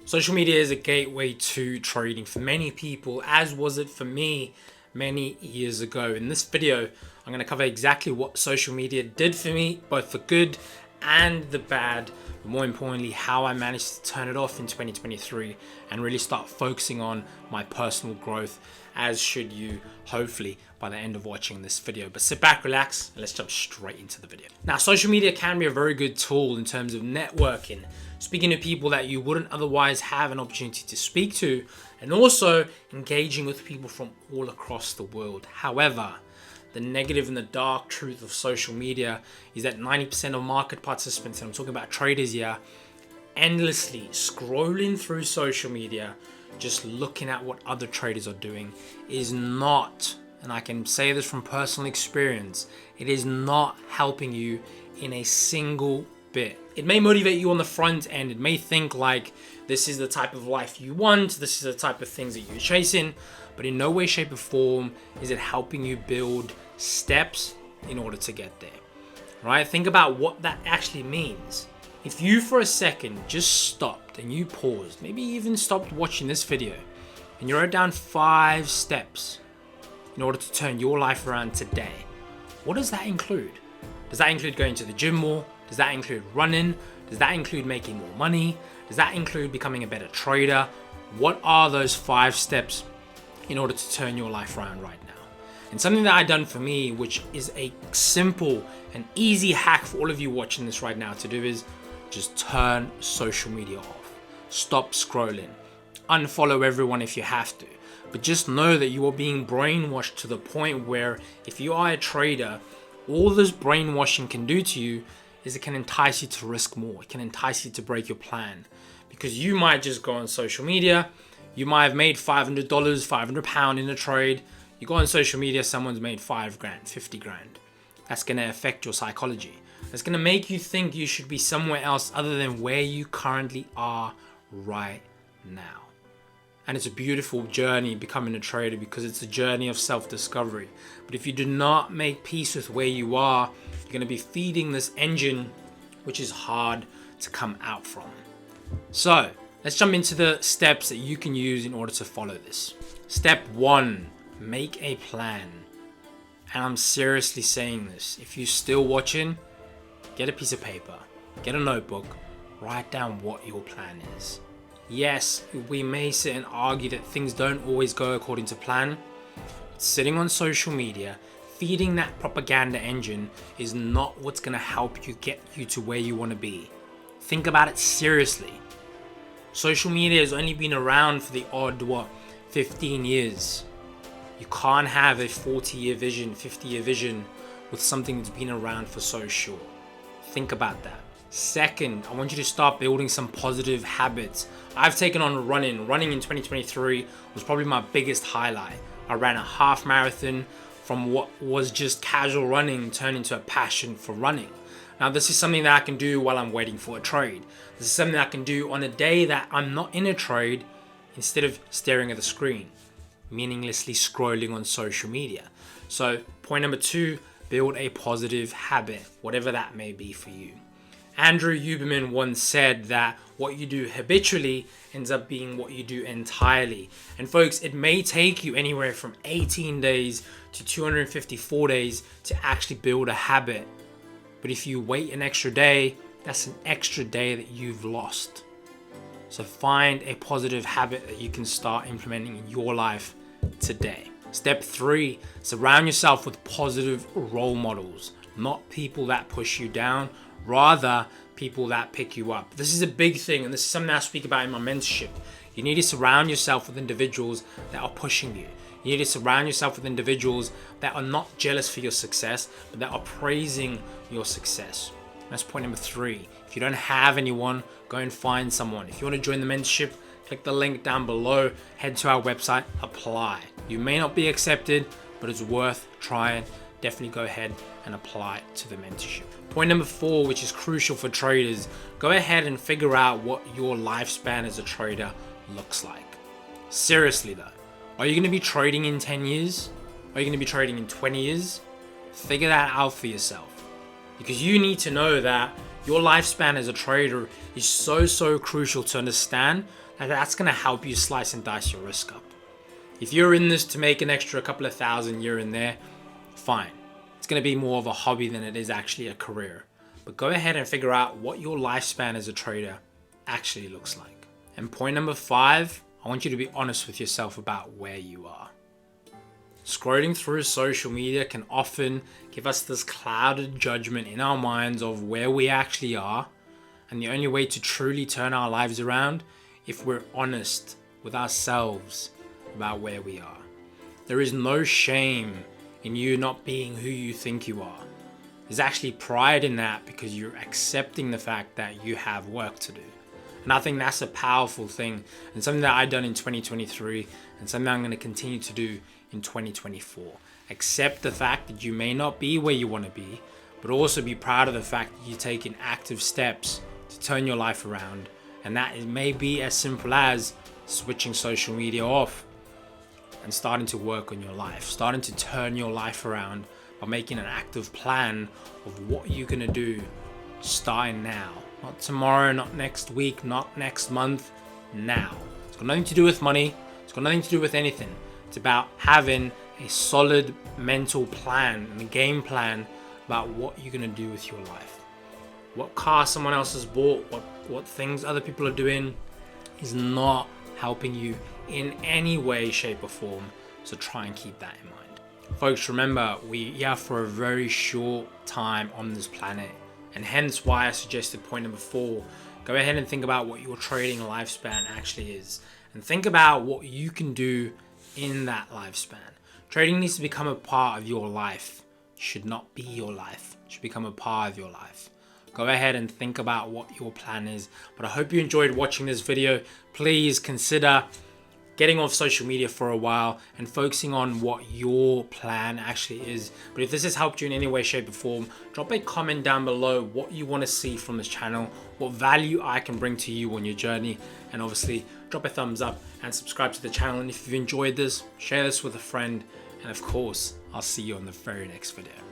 Social media is a gateway to trading for many people, as was it for me many years ago. In this video, I'm going to cover exactly what social media did for me, both for good and the bad, but more importantly, how I managed to turn it off in 2023 and really start focusing on my personal growth, as should you, hopefully, by the end of watching this video. But sit back, relax, and let's jump straight into the video. Now, social media can be a very good tool in terms of networking, speaking to people that you wouldn't otherwise have an opportunity to speak to, and also engaging with people from all across the world. However, the negative and the dark truth of social media is that 90% of market participants, and I'm talking about traders here, endlessly scrolling through social media, just looking at what other traders are doing, is not, and I can say this from personal experience, it is not helping you in a single bit. It may motivate you on the front end. It may think like this is the type of life you want, this is the type of things that you're chasing, but in no way, shape, or form is it helping you build steps in order to get there. Right? Think about what that actually means. If you for a second just stopped and you paused, maybe even stopped watching this video, and you wrote down 5 steps in order to turn your life around today, what does that include? Does that include going to the gym more? Does that include running? Does that include making more money? Does that include becoming a better trader? What are those 5 steps in order to turn your life around right now? And something that I've done for me, which is a simple and easy hack for all of you watching this right now to do, is just turn social media off. Stop scrolling. Unfollow everyone if you have to. But just know that you are being brainwashed to the point where if you are a trader, all this brainwashing can do to you is it can entice you to risk more. It can entice you to break your plan. Because you might just go on social media, you might have made $500, £500 in a trade. You go on social media, someone's made 5 grand, 50 grand. That's gonna affect your psychology. That's gonna make you think you should be somewhere else other than where you currently are right now. And it's a beautiful journey becoming a trader because it's a journey of self-discovery. But if you do not make peace with where you are, you're going to be feeding this engine, which is hard to come out from. So let's jump into the steps that you can use in order to follow this. Step 1, make a plan. And I'm seriously saying this. If you're still watching, get a piece of paper, get a notebook, write down what your plan is. Yes, we may sit and argue that things don't always go according to plan. But sitting on social media, feeding that propaganda engine is not what's going to help you get you to where you want to be. Think about it seriously. Social media has only been around for the odd, 15 years. You can't have a 40-year vision, 50-year vision with something that's been around for so short. Think about that. Second, I want you to start building some positive habits. I've taken on running. Running in 2023 was probably my biggest highlight. I ran a half marathon from what was just casual running turned into a passion for running. Now, this is something that I can do while I'm waiting for a trade. This is something that I can do on a day that I'm not in a trade instead of staring at the screen, meaninglessly scrolling on social media. So point number 2, build a positive habit, whatever that may be for you. Andrew Huberman once said that what you do habitually ends up being what you do entirely. And folks, it may take you anywhere from 18 days to 254 days to actually build a habit. But if you wait an extra day, that's an extra day that you've lost. So find a positive habit that you can start implementing in your life today. Step 3, surround yourself with positive role models, not people that push you down, rather people that pick you up. This is a big thing, and this is something I speak about in my mentorship. You need to surround yourself with individuals that are pushing you. You need to surround yourself with individuals that are not jealous for your success, but that are praising your success. That's point number 3. If you don't have anyone, go and find someone. If you want to join the mentorship, click the link down below, head to our website, apply. You may not be accepted, but it's worth trying. Definitely go ahead and apply to the mentorship. Point number 4, which is crucial for traders, go ahead and figure out what your lifespan as a trader looks like. Seriously though, are you going to be trading in 10 years? Are you going to be trading in 20 years? Figure that out for yourself, because you need to know that Your lifespan as a trader is so crucial to understand that that's going to help you slice and dice your risk up. If you're in this to make an extra couple of thousand here and there, fine. It's going to be more of a hobby than it is actually a career. But go ahead and figure out what your lifespan as a trader actually looks like. And point number 5, I want you to be honest with yourself about where you are. Scrolling through social media can often give us this clouded judgment in our minds of where we actually are. And the only way to truly turn our lives around, if we're honest with ourselves about where we are. There is no shame in you not being who you think you are. There's actually pride in that because you're accepting the fact that you have work to do. And I think that's a powerful thing and something that I've done in 2023 and something I'm going to continue to do in 2024. Accept the fact that you may not be where you want to be, but also be proud of the fact that you're taking active steps to turn your life around. And that it may be as simple as switching social media off and starting to work on your life, starting to turn your life around by making an active plan of what you're going to do starting now. Not tomorrow, not next week, not next month, now. It's got nothing to do with money. It's got nothing to do with anything. It's about having a solid mental plan and a game plan about what you're going to do with your life. What car someone else has bought, what things other people are doing is not helping you in any way, shape or form. So try and keep that in mind. Folks, remember, we are here for a very short time on this planet. And hence why I suggested point number 4. Go ahead and think about what your trading lifespan actually is. And think about what you can do in that lifespan. Trading needs to become a part of your life. It should not be your life. It should become a part of your life. Go ahead and think about what your plan is. But I hope you enjoyed watching this video. Please consider getting off social media for a while and focusing on what your plan actually is. But if this has helped you in any way, shape or form, drop a comment down below what you want to see from this channel, what value I can bring to you on your journey, and obviously drop a thumbs up and subscribe to the channel. And if you've enjoyed this, share this with a friend, and of course, I'll see you on the very next video.